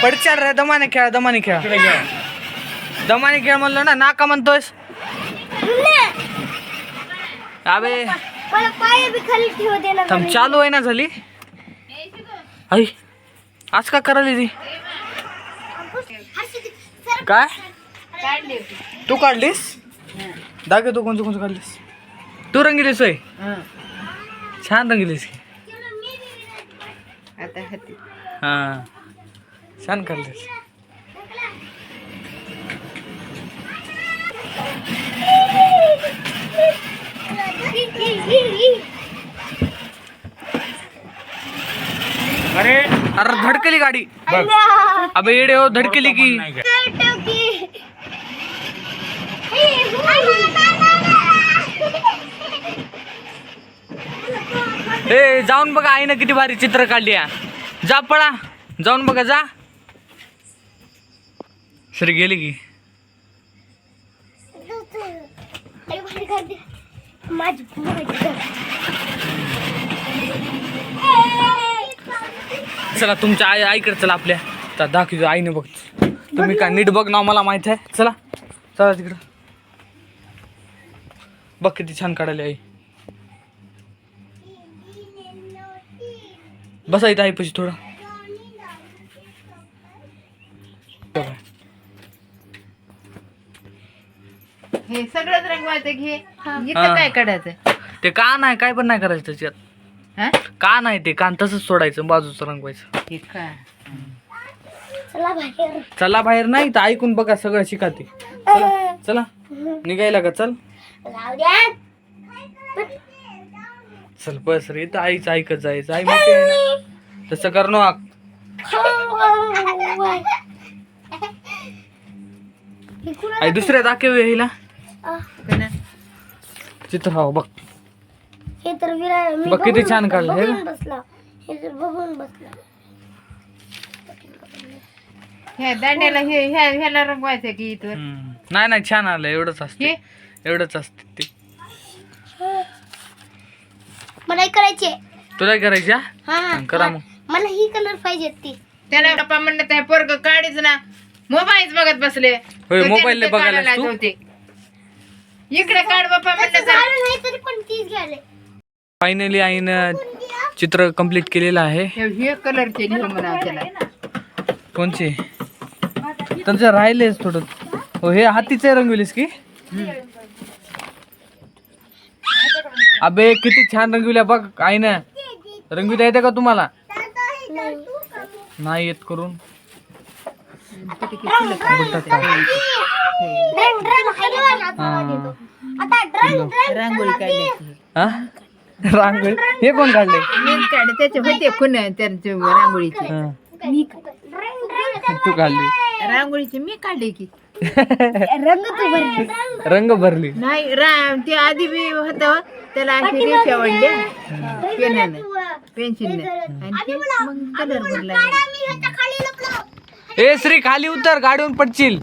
पडचाल रे. दमाने खेळ, दमाने खेळ, दमाने खेळ म्हणलो ना. नाका म्हणतोयस अबे. थांब, चालू आहे ना झाली. आई आज का करायली ती? काय तू काढलीस? दाखव तू कोणचं कोणचं काढलीस. तू रंगीलीस होय? छान रंगीलीस. हा छान काढलीस. अरे अरे धडकली गाडी. अबे येडे हो, धडकली की. ए जाऊन बघा आईनं किती भारी चित्र काढली. जा पळा, जाऊन बघा जा. सर गेली की. चला तुमच्या आईकडे चला. आपल्या तर दाखव आईने बघ. तुम्ही काय नीट बघ ना, मला माहित आहे. चला चला तिकडं बघ किती छान काढायला आई. बसा इथं आई पशी थोडं. हे सगळंच रंगवायचं घे. इथं काय काढायचं? ते कान आहे, काय पण नाही करायचं त्याच्यात. हा? कान आहे ते, कान तसंच सोडायचं, बाजूचं रंगवायचं. हे काय? चला बाहेर नाही तर ऐकून बघा, सगळं शिका ते. चला चला निघायला का? चल चल बस रे. तर आईच ऐकत जायचं. आई मोठी आहे ना, तसं कर ना. आई दुसऱ्या दाखव हिला चित्र. हो बघ, हे तर विरा बघ किती छान काढलं हे. बसला. हे तर बघून बसला. ह्या दांड्याला ह्याला रंगवायचं की इथं? नाही नाही छान आलं. एवढंच असते, एवढंच असते ते. मला हे करायचे. तुला करायची? हा करा मग. मला ही कलर पाहिजे ती. त्याला पप्पा म्हणलं त्या पोरग काढीच ना, मोबाईल बघत बसले. होय, तर मोबाईल त्याने ते बघायला काढायला तू? होते. इकडे काढ बाप्पा म्हणलं तर. नाही तरी पण तीच घ्यायला. फायनली आईनं चित्र कंप्लीट केलेलं आहे. हे कलरचे लिहू म्हणा त्याला. कोणचे? त्यांचं राहिलेच थोडं. हो हे हातीचे रंगविलीस की? अबे किती छान रंगविल्या बघ आईनं. रंगविता येते का तुम्हाला? नाही येत करून. रांगोळी काढली. हा रांगोळी हे कोण काढले? मी काढले त्याचे होते खून त्यांचे रांगोळीचे. हा. तू काढली रांगोळीचे मी काढले की. रंग भरली नाही ते आधी बी होत त्याला अशी रेषा वाढल्या पेनानं पेन्सिलनं आणि ते मग कलर भरला. ए श्री खाली उतर, गाडीवरून पडशील.